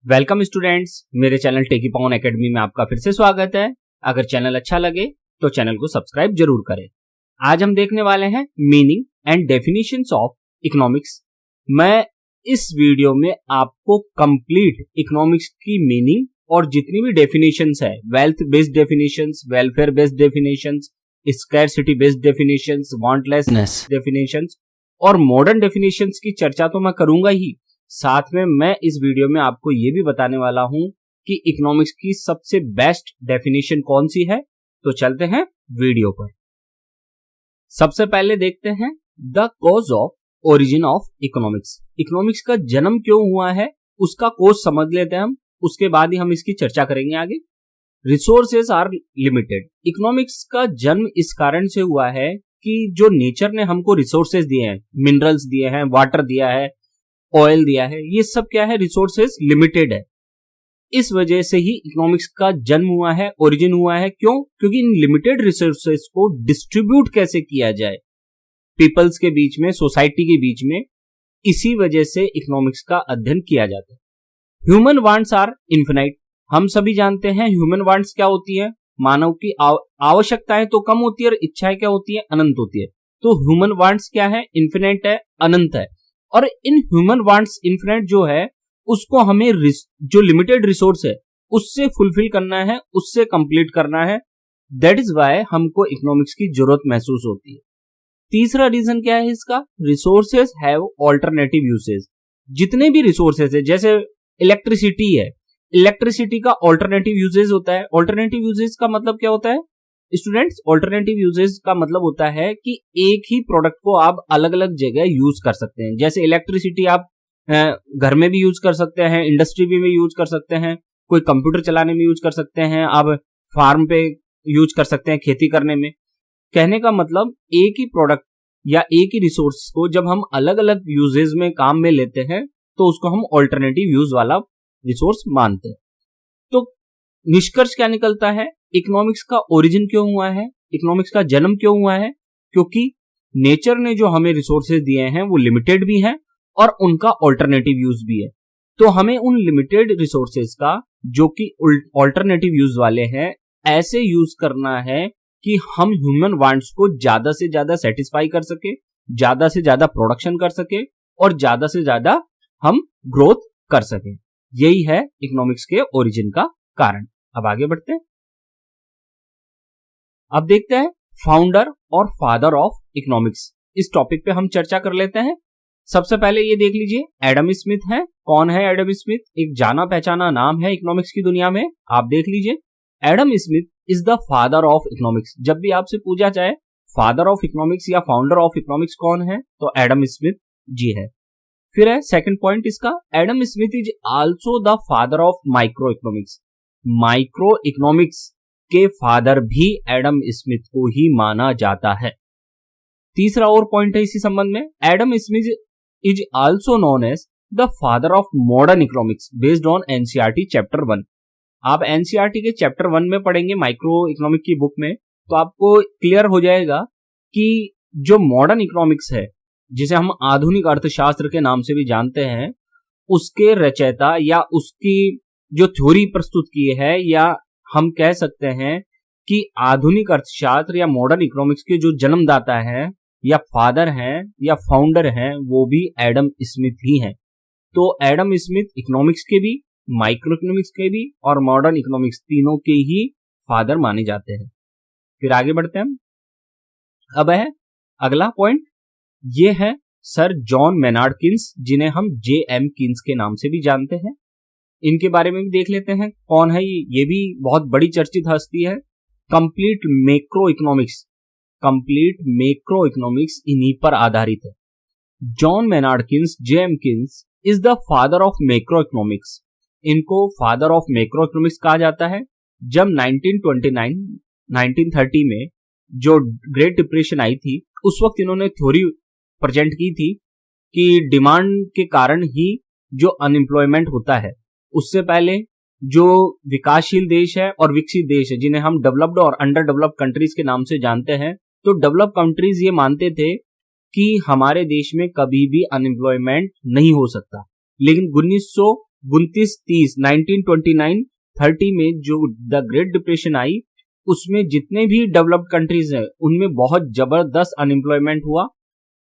Welcome students, मेरे channel टेकी pawn academy में आपका फिर से स्वागत है। अगर चैनल अच्छा लगे तो चैनल को सब्सक्राइब जरूर करें। आज हम देखने वाले हैं meaning and definitions of economics. मैं इस वीडियो में आपको कंप्लीट इकोनॉमिक्स की मीनिंग और जितनी भी डेफिनेशंस है, wealth based definitions, welfare based definitions, scarcity based definitions, wantlessness definitions और मॉडर्न डेफिनेशंस की चर्चा तो मैं करूंगा ही, साथ में मैं इस वीडियो में आपको ये भी बताने वाला हूं कि इकोनॉमिक्स की सबसे बेस्ट डेफिनेशन कौन सी है। तो चलते हैं वीडियो पर। सबसे पहले देखते हैं the cause of origin of economics. Economics का जन्म क्यों हुआ है उसका कॉज समझ लेते हैं हम, उसके बाद ही हम इसकी चर्चा करेंगे आगे। Resources are limited. इकोनॉमिक्स का जन्म इस कारण से हुआ है कि जो नेचर ने हमको रिसोर्सेज दिए हैं, मिनरल्स दिए हैं, वाटर दिया है, ऑयल दिया है, ये सब क्या है, रिसोर्सेज लिमिटेड है। इस वजह से ही इकोनॉमिक्स का जन्म हुआ है, ओरिजिन हुआ है। क्यों? क्योंकि इन लिमिटेड रिसोर्सेज को डिस्ट्रीब्यूट कैसे किया जाए पीपल्स के बीच में, सोसाइटी के बीच में, इसी वजह से इकोनॉमिक्स का अध्ययन किया जाता है। Human wants are infinite. हम सभी जानते हैं ह्यूमन वांट्स क्या होती है। मानव की आवश्यकताएं तो कम होती है और इच्छाएं क्या होती है, अनंत होती है। तो ह्यूमन वांट्स क्या है, इन्फिनाइट है, अनंत है। और इन ह्यूमन वांट्स इन्फिनाइट जो है उसको हमें जो लिमिटेड रिसोर्स है उससे फुलफिल करना है, उससे कंप्लीट करना है। दैट इज वाई हमको इकोनॉमिक्स की जरूरत महसूस होती है। तीसरा रीजन क्या है इसका, रिसोर्सेज हैव ऑल्टरनेटिव यूसेज। जितने भी रिसोर्सेज है, जैसे इलेक्ट्रिसिटी है, इलेक्ट्रिसिटी का ऑल्टरनेटिव यूजेज होता है। ऑल्टरनेटिव यूजेज का मतलब क्या होता है स्टूडेंट्स? ऑल्टरनेटिव यूजेज का मतलब होता है कि एक ही प्रोडक्ट को आप अलग अलग जगह यूज कर सकते हैं। जैसे इलेक्ट्रिसिटी आप घर में भी यूज कर सकते हैं, इंडस्ट्री में यूज कर सकते हैं, कोई कंप्यूटर चलाने में यूज कर सकते हैं, आप फार्म पे यूज कर सकते हैं, खेती करने में। कहने का मतलब एक ही प्रोडक्ट या एक ही रिसोर्स को जब हम अलग अलग यूजेज में काम में लेते हैं तो उसको हम ऑल्टरनेटिव यूज वाला रिसोर्स मानते हैं। तो निष्कर्ष क्या निकलता है, इकोनॉमिक्स का ओरिजिन क्यों हुआ है, इकोनॉमिक्स का जन्म क्यों हुआ है? क्योंकि नेचर ने जो हमें रिसोर्सेज दिए हैं वो लिमिटेड भी हैं और उनका ऑल्टरनेटिव यूज भी है। तो हमें उन लिमिटेड रिसोर्सेज का जो कि ऑल्टरनेटिव यूज वाले हैं ऐसे यूज करना है कि हम ह्यूमन वांट्स को ज्यादा से ज्यादा सेटिस्फाई कर सके, ज्यादा से ज्यादा प्रोडक्शन कर सके और ज्यादा से ज्यादा हम ग्रोथ कर सके। यही है इकोनॉमिक्स के ओरिजिन का कारण। अब आगे बढ़ते हैं। अब देखते हैं फाउंडर और फादर ऑफ इकोनॉमिक्स। इस टॉपिक पे हम चर्चा कर लेते हैं। सबसे पहले ये देख लीजिए, एडम स्मिथ है। कौन है एडम स्मिथ? एक जाना पहचाना नाम है इकोनॉमिक्स की दुनिया में। आप देख लीजिए, Adam Smith is the father of economics. जब भी आपसे पूछा जाए फादर ऑफ इकोनॉमिक्स या फाउंडर ऑफ इकोनॉमिक्स कौन है, तो एडम स्मिथ जी है। फिर है सेकंड पॉइंट इसका, Adam Smith is also the father of micro economics. Micro economics के फादर भी एडम स्मिथ को ही माना जाता है। तीसरा और पॉइंट है इसी संबंध में, Adam Smith is also known as the father of modern economics based on NCERT chapter 1। आप एनसीईआरटी के चैप्टर 1 में पढ़ेंगे माइक्रो इकोनॉमिक की बुक में, तो आपको क्लियर हो जाएगा कि जो मॉडर्न इकोनॉमिक्स है, जिसे हम आधुनिक अर्थशास्त्र के नाम से भी जानते हैं, उसके रचयिता या उसकी जो थ्योरी प्रस्तुत की है, या हम कह सकते हैं कि आधुनिक अर्थशास्त्र या मॉडर्न इकोनॉमिक्स के जो जन्मदाता है या फादर हैं या फाउंडर हैं, वो भी एडम स्मिथ ही हैं। तो एडम स्मिथ इकोनॉमिक्स के भी, माइक्रो इकोनॉमिक्स के भी और मॉडर्न इकोनॉमिक्स तीनों के ही फादर माने जाते हैं। फिर आगे बढ़ते हैं हम। अब है अगला पॉइंट, ये है सर जॉन मेनार्ड कीन्स, जिन्हें हम जे.एम. कीन्स के नाम से भी जानते हैं। इनके बारे में भी देख लेते हैं कौन है ये भी बहुत बड़ी चर्चित हस्ती है। Complete macro economics, complete macro economics इन्हीं पर आधारित है। John Maynard Keynes, J.M.. Keynes is the father of macro economics. इनको फादर ऑफ मैक्रो इकोनॉमिक्स कहा जाता है। जब 1930 में जो ग्रेट डिप्रेशन आई थी, उस वक्त इन्होंने थ्योरी प्रेजेंट की थी कि डिमांड के कारण ही जो अनएम्प्लॉयमेंट होता है, उससे पहले जो विकासशील देश है और विकसित देश है, जिन्हें हम डेवलप्ड और अंडर डेवलप्ड कंट्रीज के नाम से जानते हैं, तो डेवलप्ड कंट्रीज ये मानते थे कि हमारे देश में कभी भी अनएम्प्लॉयमेंट नहीं हो सकता। लेकिन 29-30 1929-30 में जो द ग्रेट डिप्रेशन आई, उसमें जितने भी डेवलप्ड कंट्रीज हैं उनमें बहुत जबरदस्त अनएम्प्लॉयमेंट हुआ।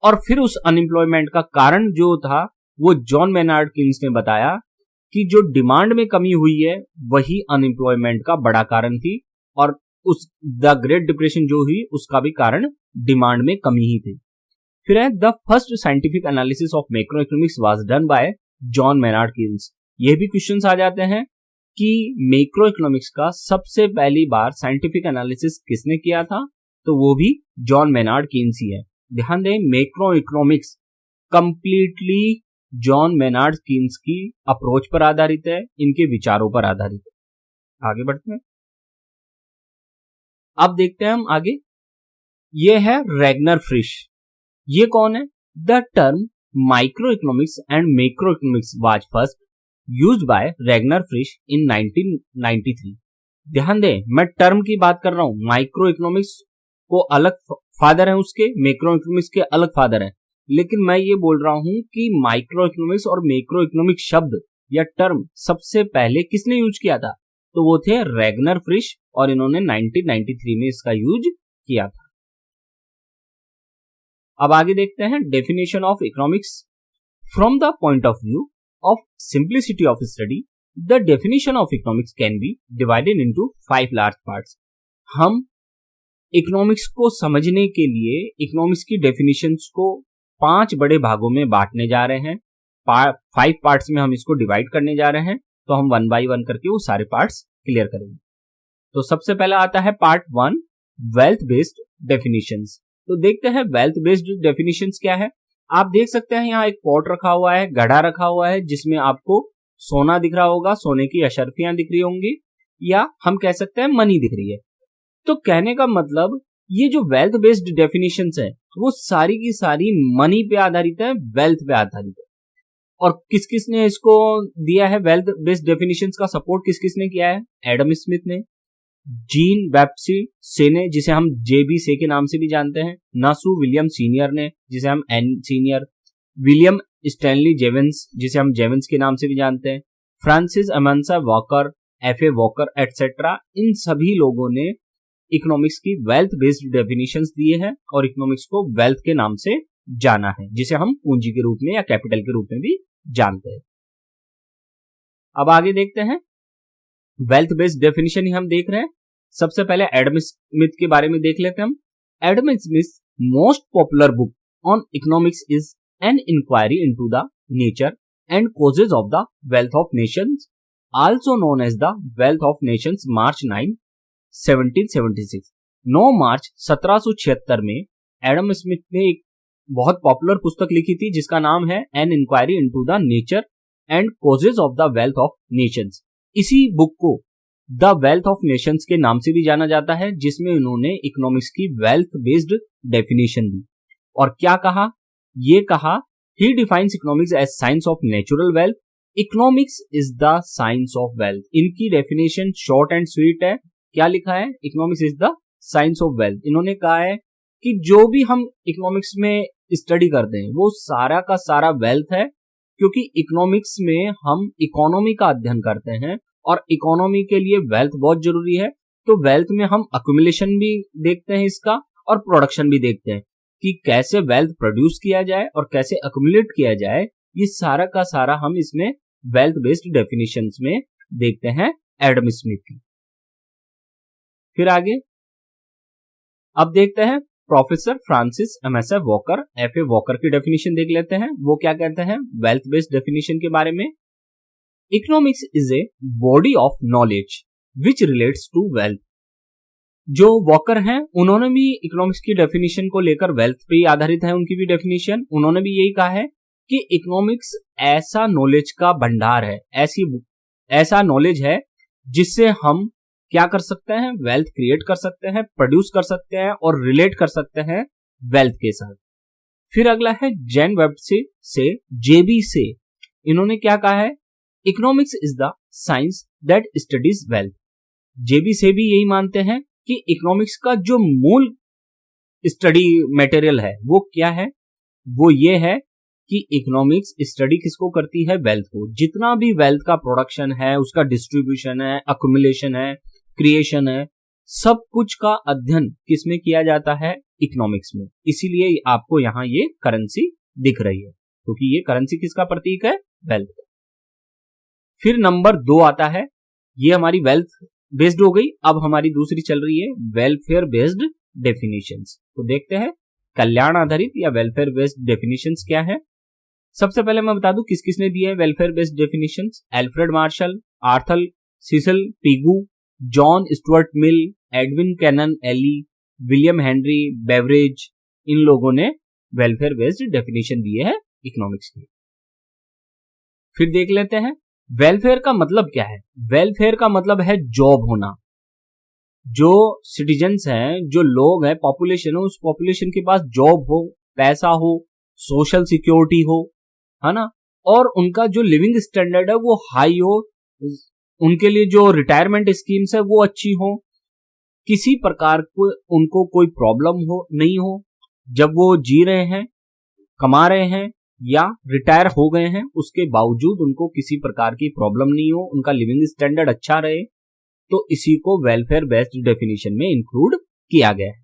और फिर उस अनएम्प्लॉयमेंट का कारण जो था वो जॉन मेनार्ड कीन्स ने बताया कि जो डिमांड में कमी हुई है वही अनएम्प्लॉयमेंट का बड़ा कारण थी, और उस द ग्रेट डिप्रेशन जो हुई उसका भी कारण डिमांड में कमी ही थी। फिर है the first scientific analysis of macro economics was done by John Maynard Keynes. ये भी क्वेश्चंस आ जाते हैं कि मैक्रो इकोनॉमिक्स का सबसे पहली बार साइंटिफिक एनालिसिस किसने किया था, तो वो भी जॉन मेनार्ड कीन्स ही है। ध्यान दें, macro economics completely John Maynard Keynes की अप्रोच पर आधारित है, इनके विचारों पर आधारित है। आगे बढ़ते हैं, अब देखते हैं हम आगे। ये है रैगनर फ्रिश। ये कौन है? The term micro economics and macro economics was first used by Ragnar Frisch in 1993। ध्यान दें, मैं टर्म की बात कर रहा हूं। माइक्रो इकोनॉमिक्स को अलग फादर है उसके, मैक्रो इकोनॉमिक्स के अलग फादर है, लेकिन मैं ये बोल रहा हूं कि माइक्रो इकोनॉमिक्स और मैक्रो इकोनॉमिक्स शब्द या टर्म सबसे पहले किसने यूज किया था, तो वो थे रैगनर फ्रिश, और इन्होंने 1993 में इसका यूज किया था। अब आगे देखते हैं definition of economics from the point of view of simplicity of study. The definition of economics can be divided into 5 large parts. हम इकोनॉमिक्स को समझने के लिए इकोनॉमिक्स की डेफिनेशंस को 5 बड़े भागों में बांटने जा रहे हैं। 5 पार्ट्स में हम इसको डिवाइड करने जा रहे हैं, तो हम 1 बाय 1 करके वो सारे पार्ट्स क्लियर करेंगे। तो सबसे पहला आता है पार्ट 1, वेल्थ बेस्ड डेफिनेशंस। तो देखते हैं वेल्थ बेस्ड डेफिनेशंस क्या है। आप देख सकते हैं यहाँ एक पॉट रखा हुआ है, घड़ा रखा हुआ है, जिसमें आपको सोना दिख रहा होगा, सोने की अशर्फियां दिख रही होंगी, या हम कह सकते हैं मनी दिख रही है। तो कहने का मतलब ये जो वेल्थ बेस्ड डेफिनेशंस है वो सारी की सारी मनी पे आधारित है, वेल्थ पे आधारित है। और किस किस ने इसको दिया है, वेल्थ बेस्ड डेफिनेशंस का सपोर्ट किस किस ने किया है? एडम स्मिथ ने, जीन वेप्सी से ने, जिसे हम जेबी से के नाम से भी जानते हैं, नासू विलियम सीनियर ने, जिसे हम N Senior, William Stanley Jevons, जिसे हम जेवेंस के नाम से भी जानते हैं, Francis Amasa Walker, F A Walker etcetera. इन सभी लोगों ने इकोनॉमिक्स की वेल्थ बेस्ड डेफिनेशंस दिए हैं और इकोनॉमिक्स को वेल्थ के नाम से जाना है, जिसे हम पूंजी के रूप में या कैपिटल के रूप में भी जानते हैं। अब आगे देखते हैं, वेल्थ बेस्ड डेफिनेशन ही हम देख रहे हैं। सबसे पहले एडम स्मिथ के बारे में देख लेते हैं हम। Adam Smith most popular book on economics is an inquiry into the nature and causes of the wealth of nations, also known as the wealth of nations, March 9, 1776। 9 March 1776 में Adam Smith ने एक बहुत popular पुस्तक लिखी थी जिसका नाम है an inquiry into the nature and causes of the wealth of nations. इसी बुक को द वेल्थ ऑफ नेशंस के नाम से भी जाना जाता है, जिसमें उन्होंने इकोनॉमिक्स की वेल्थ बेस्ड डेफिनेशन दी। और क्या कहा? ये कहा, he defines economics as science of natural wealth, economics is the science of wealth. इनकी डेफिनेशन शॉर्ट एंड स्वीट है। क्या लिखा है? Economics is the science of wealth. इन्होंने कहा है कि जो भी हम इकोनॉमिक्स में स्टडी करते हैं वो सारा का सारा वेल्थ है, क्योंकि इकोनॉमिक्स में हम इकोनॉमी का अध्ययन करते हैं और इकोनॉमी के लिए वेल्थ बहुत जरूरी है। तो वेल्थ में हम अक्यूमुलेशन भी देखते हैं इसका, और प्रोडक्शन भी देखते हैं कि कैसे वेल्थ प्रोड्यूस किया जाए और कैसे अक्यूमुलेट किया जाए। ये सारा का सारा हम इसमें वेल्थ बेस्ड डेफिनेशंस में देखते हैं एडम स्मिथ की। फिर आगे अब देखते हैं professor Francis MSA walker, F A walker की डेफिनेशन देख लेते हैं। वो क्या कहते हैं वेल्थ बेस्ड डेफिनेशन के बारे में? Economics is a body of knowledge which relates to wealth. जो वॉकर हैं उन्होंने भी इकोनॉमिक्स की डेफिनेशन को लेकर वेल्थ पे ही आधारित है उनकी भी डेफिनेशन। उन्होंने भी यही कहा है कि इकोनॉमिक्स ऐसा नॉलेज का भंडार है, ऐसा नॉलेज है जिससे हम क्या कर सकते हैं? वेल्थ क्रिएट कर सकते हैं, प्रोड्यूस कर सकते हैं और रिलेट कर सकते हैं वेल्थ के साथ। फिर अगला है जैन वेब्से से जेबी से। इन्होंने क्या कहा है? Economics is the science that studies wealth. JB से भी यही मानते हैं कि इकोनॉमिक्स का जो मूल स्टडी मटेरियल है वो क्या है? वो ये है कि इकोनॉमिक्स स्टडी किसको करती है, वेल्थ को। जितना भी वेल्थ का प्रोडक्शन है, उसका डिस्ट्रीब्यूशन है, अक्यूमुलेशन है, क्रिएशन है, सब कुछ का अध्ययन किसमें किया जाता है, इकोनॉमिक्स में। इसीलिए आपको यहां ये करेंसी दिख रही है, क्योंकि ये करेंसी किसका प्रतीक है, वेल्थ का। फिर नंबर 2 आता है, ये हमारी वेल्थ बेस्ड हो गई। अब हमारी दूसरी चल रही है वेलफेयर बेस्ड डेफिनेशंस। तो देखते हैं कल्याण आधारित या वेलफेयर बेस्ड डेफिनेशंस क्या है। सबसे पहले मैं बता दूं किस किसने दिए हैं welfare based definitions. Alfred Marshall, Arthur Cecil Pigou, John Stuart Mill, Edwin Cannan Ely, William Henry Beveridge, इन लोगों ने वेलफेयर बेस्ड डेफिनेशन दिए हैं इकोनॉमिक्स की। फिर देख लेते हैं वेलफेयर का मतलब क्या है। वेलफेयर का मतलब है जॉब होना। जो सिटीजन्स हैं, जो लोग हैं, पॉपुलेशन है, उस पॉपुलेशन के पास जॉब हो, पैसा हो, सोशल सिक्योरिटी हो, है ना, और उनका जो लिविंग स्टैंडर्ड है वो हाई हो, उनके लिए जो रिटायरमेंट स्कीम्स है वो अच्छी हो, किसी प्रकार को उनको कोई प्रॉब्लम हो नहीं हो, जब वो जी रहे हैं, कमा रहे हैं या रिटायर हो गए हैं, उसके बावजूद उनको किसी प्रकार की प्रॉब्लम नहीं हो, उनका लिविंग स्टैंडर्ड अच्छा रहे, तो इसी को वेलफेयर बेस्ड डेफिनेशन में इंक्लूड किया गया है।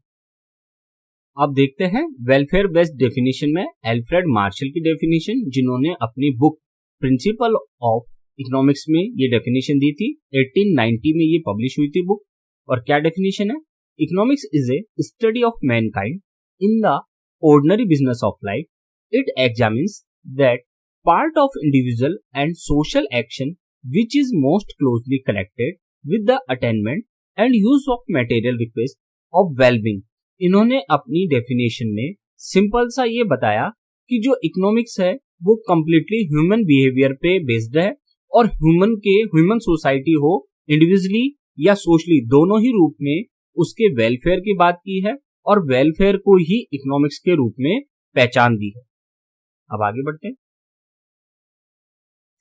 अब देखते हैं वेलफेयर बेस्ड डेफिनेशन में एल्फ्रेड मार्शल की डेफिनेशन, जिन्होंने अपनी बुक प्रिंसिपल ऑफ इकोनॉमिक्स में ये डेफिनेशन दी थी। 1890 में ये पब्लिश हुई थी बुक। और क्या डेफिनेशन है, economics is A study of Mankind in the ordinary business of life. It examines that part of individual and social action which is most closely connected with the attainment and use of material request of well-being. इन्होंने अपनी definition में simple सा ये बताया कि जो economics है वो कम्प्लीटली ह्यूमन बिहेवियर पे बेस्ड है, और ह्यूमन सोसाइटी हो, इंडिविजुअली या सोशली, दोनों ही रूप में उसके वेलफेयर की बात की है, और वेलफेयर को ही इकोनॉमिक्स के रूप में पहचान दी है। अब आगे बढ़ते हैं।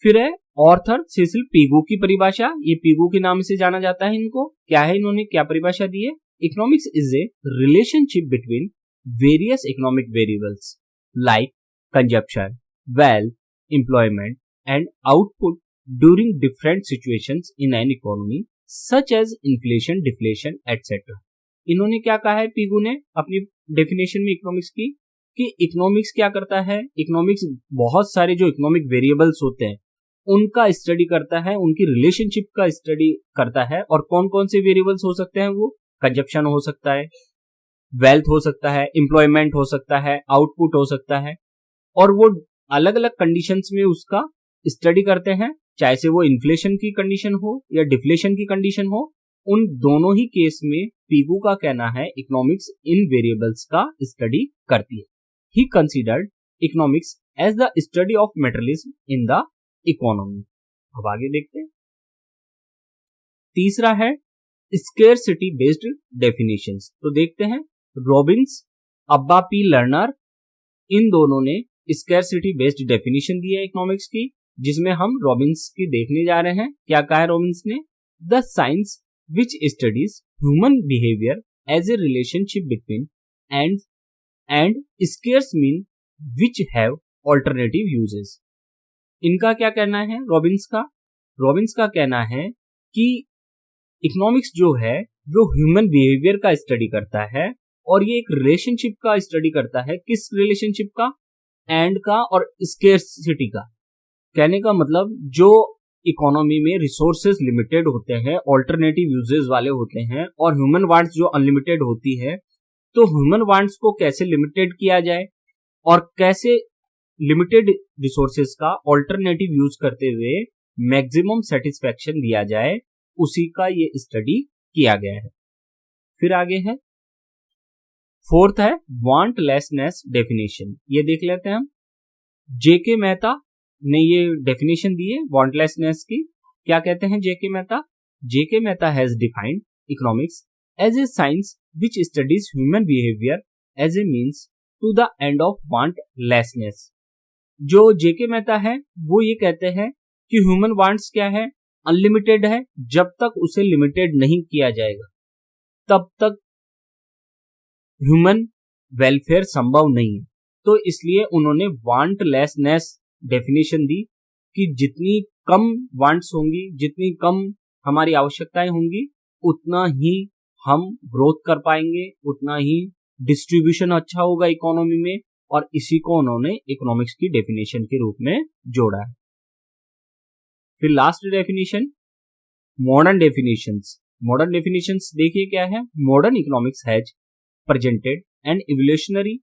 फिर है ऑर्थर सिसिल पिगू की परिभाषा। ये पिगू के नाम से जाना जाता है इनको। क्या है, इन्होंने क्या परिभाषा दी है, economics is a relationship between various economic variables like consumption, wealth, employment and output during different situations in an economy such as inflation, deflation etcetera. इन्होंने क्या कहा है पिगू ने अपनी डेफिनेशन में इकोनॉमिक्स की, कि इकोनॉमिक्स क्या करता है, इकोनॉमिक्स बहुत सारे जो इकोनॉमिक वेरिएबल्स होते हैं उनका स्टडी करता है, उनकी रिलेशनशिप का स्टडी करता है। और कौन कौन से वेरिएबल्स हो सकते हैं, वो कंजप्शन हो सकता है, वेल्थ हो सकता है, एम्प्लॉयमेंट हो सकता है, आउटपुट हो सकता है, और वो अलग अलग कंडीशंस में उसका स्टडी करते हैं, चाहे से वो इन्फ्लेशन की कंडीशन हो या डिफ्लेशन की कंडीशन हो। उन दोनों ही केस में पिगू का कहना है इकोनॉमिक्स इन वेरिएबल्स का स्टडी करती है। He considered economics as the study of materialism in the economy. अब आगे देखते हैं। तीसरा है scarcity based definitions। तो देखते हैं रॉबिन्स, अब्बा पी लर्नर, इन दोनों ने scarcity based definition दी है इकोनॉमिक्स की, जिसमें हम रॉबिन्स की देखने जा रहे हैं। क्या कहा है रॉबिन्स ने, the science which studies human behaviour as a relationship between and scarce mean which have alternative uses. इनका क्या कहना है रॉबिन्स का कहना है कि इकोनॉमिक्स जो है वो ह्यूमन बिहेवियर का स्टडी करता है, और ये एक रिलेशनशिप का स्टडी करता है। किस रिलेशनशिप का, एंड का और स्केर्सिटी का। कहने का मतलब जो इकोनॉमी में रिसोर्सेज लिमिटेड होते हैं, ऑल्टरनेटिव यूजेस वाले होते हैं, और ह्यूमन वांट्स जो अनलिमिटेड होती है, तो ह्यूमन वांट्स को कैसे लिमिटेड किया जाए और कैसे लिमिटेड रिसोर्सेज का ऑल्टरनेटिव यूज करते हुए मैक्सिमम सेटिस्फैक्शन दिया जाए, उसी का ये स्टडी किया गया है। फिर आगे है फोर्थ है वांटलेसनेस डेफिनेशन। ये देख लेते हैं हम। जेके मेहता ने ये डेफिनेशन दी है वांटलेसनेस की। क्या कहते हैं JK Mehta, JK Mehta has defined economics as a science which studies human behavior as a means to the end of wantlessness. जो जेके मेहता है वो ये कहते हैं कि ह्यूमन वांट्स क्या है, अनलिमिटेड है। जब तक उसे लिमिटेड नहीं किया जाएगा तब तक ह्यूमन वेलफेयर संभव नहीं है। तो इसलिए उन्होंने वांटलेसनेस डेफिनेशन दी कि जितनी कम वांट्स होंगी, जितनी कम हमारी आवश्यकताएं होंगी, उतना ही हम ग्रोथ कर पाएंगे, उतना ही डिस्ट्रीब्यूशन अच्छा होगा इकोनॉमी में, और इसी को उन्होंने इकोनॉमिक्स की डेफिनेशन के रूप में जोड़ा है। फिर last definition modern definitions. Modern definitions देखिए क्या है। Modern economics has presented an evolutionary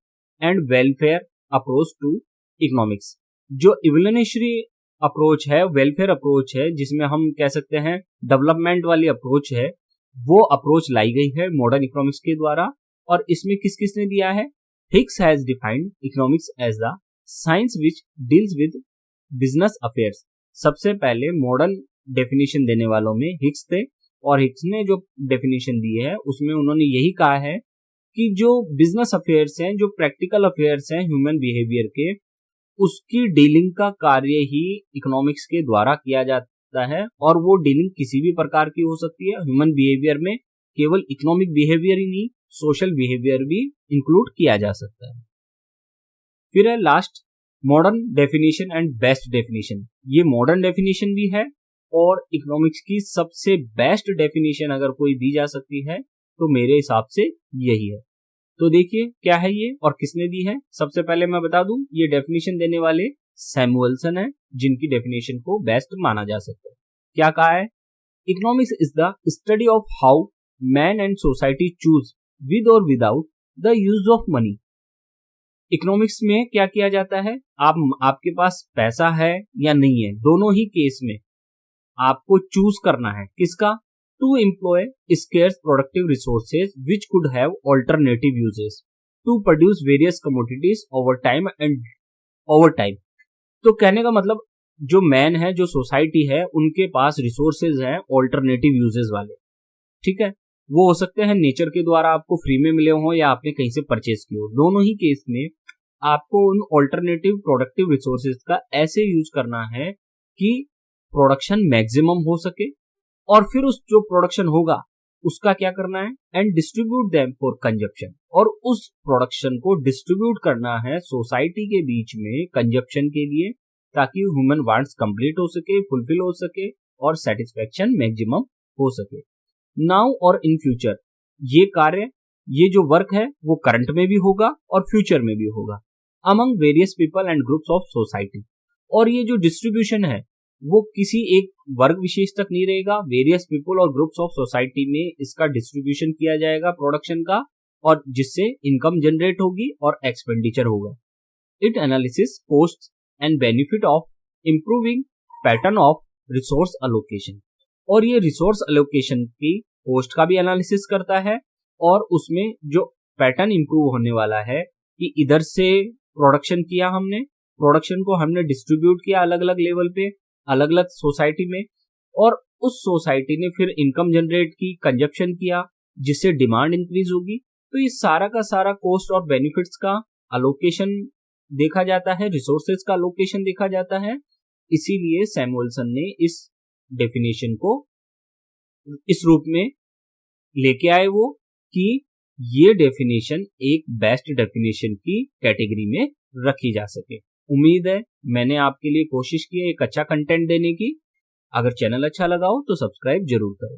and welfare approach to economics. जो इवोल्यूशनरी अप्रोच है, वेलफेयर अप्रोच है, जिसमें हम कह सकते हैं डेवलपमेंट वाली अप्रोच है, वो अप्रोच लाई गई है मॉडर्न इकोनॉमिक्स के द्वारा। और इसमें किस किसने दिया है? Hicks has defined economics as the science which deals with business affairs. सबसे पहले मॉडर्न डेफिनेशन देने वालों में हिक्स थे, और हिक्स ने जो डेफिनेशन दी है उसमें उन्होंने यही कहा है कि जो बिजनेस अफेयर्स हैं, जो प्रैक्टिकल अफेयर्स हैं ह्यूमन बिहेवियर के, उसकी डीलिंग का कार्य ही इकोनॉमिक्स के द्वारा किया जाता है। और वो डीलिंग किसी भी प्रकार की हो सकती है। ह्यूमन बिहेवियर में केवल इकोनॉमिक बिहेवियर ही नहीं, सोशल बिहेवियर भी इंक्लूड किया जा सकता है। फिर है last modern definition and best definition. ये मॉडर्न डेफिनेशन भी है और इकोनॉमिक्स की सबसे बेस्ट डेफिनेशन अगर कोई दी जा सकती है तो मेरे हिसाब से यही है। तो देखिए क्या है ये और किसने दी है। सबसे पहले मैं बता दूं, ये डेफिनेशन देने वाले सैमुअल्सन है, जिनकी डेफिनेशन को बेस्ट माना जा सकता है। क्या कहा है? Economics is the study of how man and society choose with और without the use of money. Economics में क्या किया जाता है, आपके पास पैसा है या नहीं है, दोनों ही केस में आपको चूज करना है किसका? To employ scarce productive resources which could have alternative uses to produce various commodities over time and over time. तो कहने का मतलब जो मैन है, जो सोसाइटी है, उनके पास रिसोर्सेज हैं ऑल्टरनेटिव यूजेस वाले, ठीक है। वो हो सकते हैं नेचर के द्वारा आपको फ्री में मिले हों या आपने कहीं से परचेज किए हो। दोनों ही केस में आपको उन ऑल्टरनेटिव प्रोडक्टिव रिसोर्सेज का ऐसे यूज करना है कि प्रोडक्शन मैक्सिमम हो सके, और फिर उस जो प्रोडक्शन होगा उसका क्या करना है, and distribute them for consumption, और उस प्रोडक्शन को डिस्ट्रीब्यूट करना है सोसाइटी के बीच में कंजप्शन के लिए, ताकि ह्यूमन वांट्स कंप्लीट हो सके, फुलफिल हो सके और सेटिस्फेक्शन मैक्सिमम हो सके। नाउ और इन फ्यूचर ये कार्य, ये जो वर्क है वो करंट में भी होगा और फ्यूचर में भी होगा among various people and groups of society. और ये जो डिस्ट्रीब्यूशन है वो किसी एक वर्ग विशेष तक नहीं रहेगा, वेरियस पीपल और ग्रुप्स ऑफ सोसाइटी में इसका डिस्ट्रीब्यूशन किया जाएगा प्रोडक्शन का, और जिससे इनकम जनरेट होगी और एक्सपेंडिचर होगा। It analysis cost and benefit of improving pattern of resource allocation. और ये रिसोर्स अलोकेशन की कॉस्ट का भी एनालिसिस करता है, और उसमें जो पैटर्न इंप्रूव होने वाला है कि इधर से प्रोडक्शन किया हमने, प्रोडक्शन को हमने डिस्ट्रीब्यूट किया अलग अलग लेवल पे, अलग अलग सोसाइटी में, और उस सोसाइटी ने फिर इनकम जनरेट की, कंजप्शन किया, जिससे डिमांड इंक्रीज होगी। तो ये सारा का सारा कॉस्ट और बेनिफिट्स का अलोकेशन देखा जाता है, रिसोर्सेज का अलोकेशन देखा जाता है। इसीलिए सैमुअल्सन ने इस डेफिनेशन को इस रूप में लेके आए वो, कि ये डेफिनेशन एक बेस्ट डेफिनेशन की कैटेगरी में रखी जा सके। उम्मीद है मैंने आपके लिए कोशिश की है एक अच्छा कंटेंट देने की। अगर चैनल अच्छा लगा हो तो सब्सक्राइब जरूर करें।